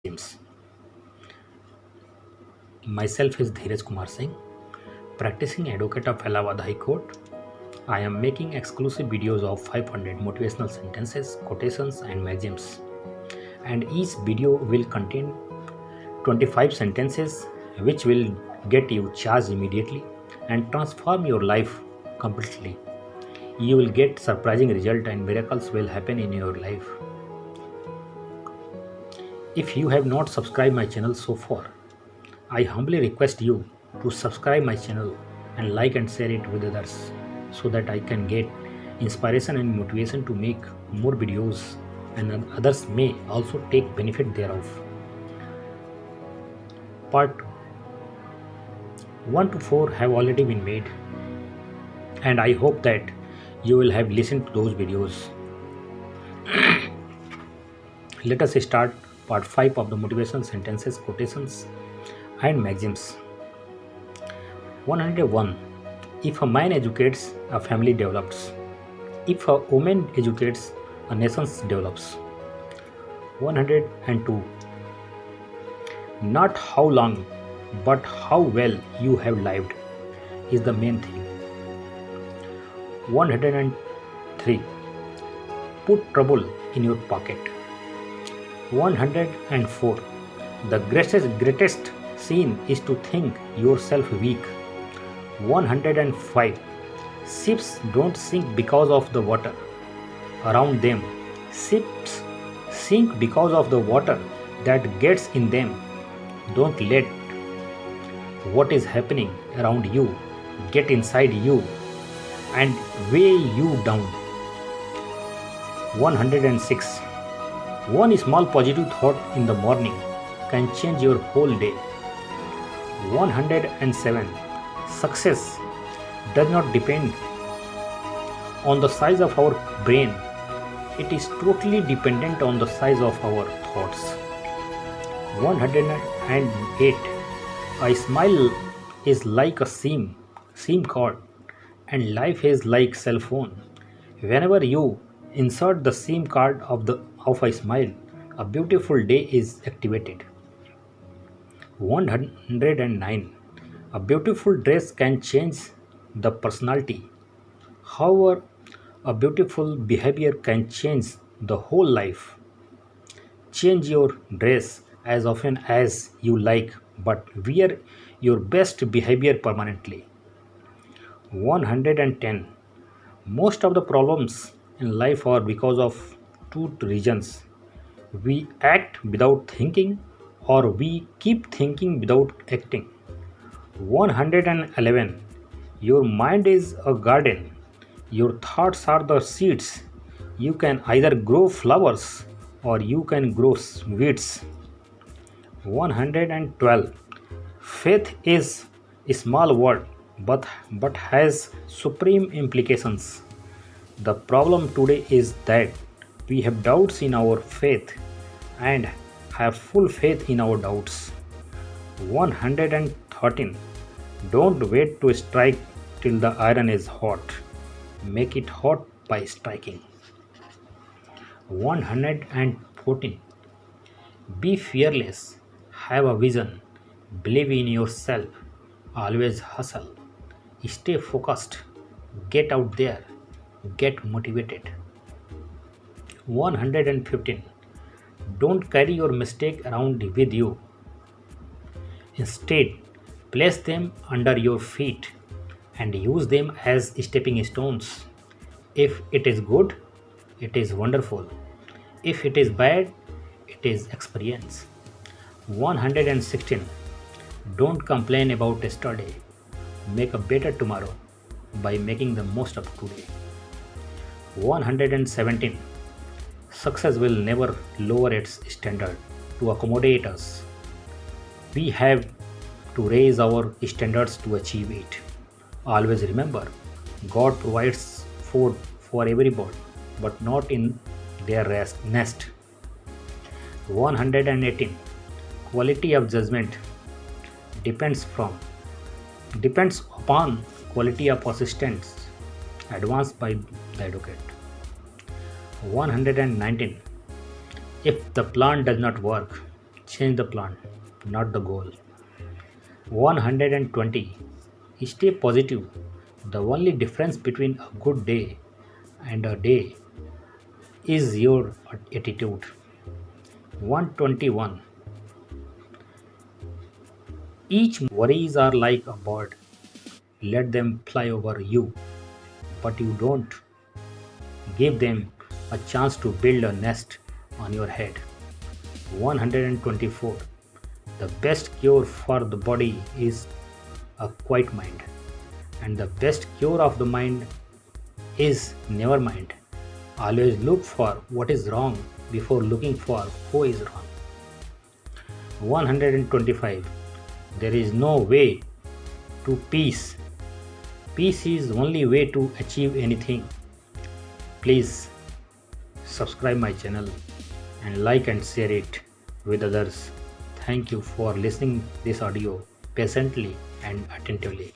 James. Myself is Dheeraj Kumar Singh, practicing advocate of Allahabad High Court. I am making exclusive videos of 500 motivational sentences, quotations, and maxims. And each video will contain 25 sentences which will get you charged immediately and transform your life completely. You will get surprising result and miracles will happen in your life. If you have not subscribed my channel so far, I humbly request you to subscribe my channel and like and share it with others so that I can get inspiration and motivation to make more videos and others may also take benefit thereof. Part 1 to 4 have already been made and I hope that you will have listened to those videos. Let us start part 5 of the motivation sentences, quotations and maxims. 101. If a man educates, a family develops. If a woman educates, a nation develops. 102. Not how long, but how well you have lived is the main thing. 103. Put trouble in your pocket. 104. The greatest sin is to think yourself weak. 105. Ships don't sink because of the water around them. Ships sink because of the water that gets in them. Don't let what is happening around you get inside you and weigh you down. 106. One small positive thought in the morning can change your whole day. 107. Success does not depend on the size of our brain. It is totally dependent on the size of our thoughts. 108. A smile is like a SIM card and life is like cell phone. Whenever you insert the SIM card of a smile, a beautiful day is activated. 109. A beautiful dress can change the personality. However, a beautiful behavior can change the whole life. Change your dress as often as you like, but wear your best behavior permanently. 110. Most of the problems in life are because of two reasons. We act without thinking, or we keep thinking without acting. 111. Your mind is a garden. Your thoughts are the seeds. You can either grow flowers or you can grow weeds. 112. Faith is a small word but has supreme implications. The problem today is that we have doubts in our faith and have full faith in our doubts. 113. Don't wait to strike till the iron is hot. Make it hot by striking. 114. Be fearless. Have a vision. Believe in yourself. Always hustle. Stay focused. Get out there. Get motivated. 115. Don't carry your mistake around with you. Instead, place them under your feet and use them as stepping stones. If it is good, it is wonderful. If it is bad, it is experience. 116. Don't complain about yesterday. Make a better tomorrow by making the most of today. 117. Success will never lower its standard to accommodate us. We have to raise our standards to achieve it. Always remember, God provides food for every bird, but not in their nest. 118. Quality of judgment depends upon quality of assistance advanced by the advocate. 119. If the plan does not work, Change the plan, not the goal. 120. Stay positive. The only difference between a good day and a day is your attitude. 121. Each worries are like a bird. Let them fly over you, but you don't give them a chance to build a nest on your head. 124. The best cure for the body is a quiet mind, and the best cure of the mind is never mind. Always look for what is wrong before looking for who is wrong. 125. There is no way to peace. Peace is only way to achieve anything. Please subscribe my channel and like and share it with others. Thank you for listening this audio patiently and attentively.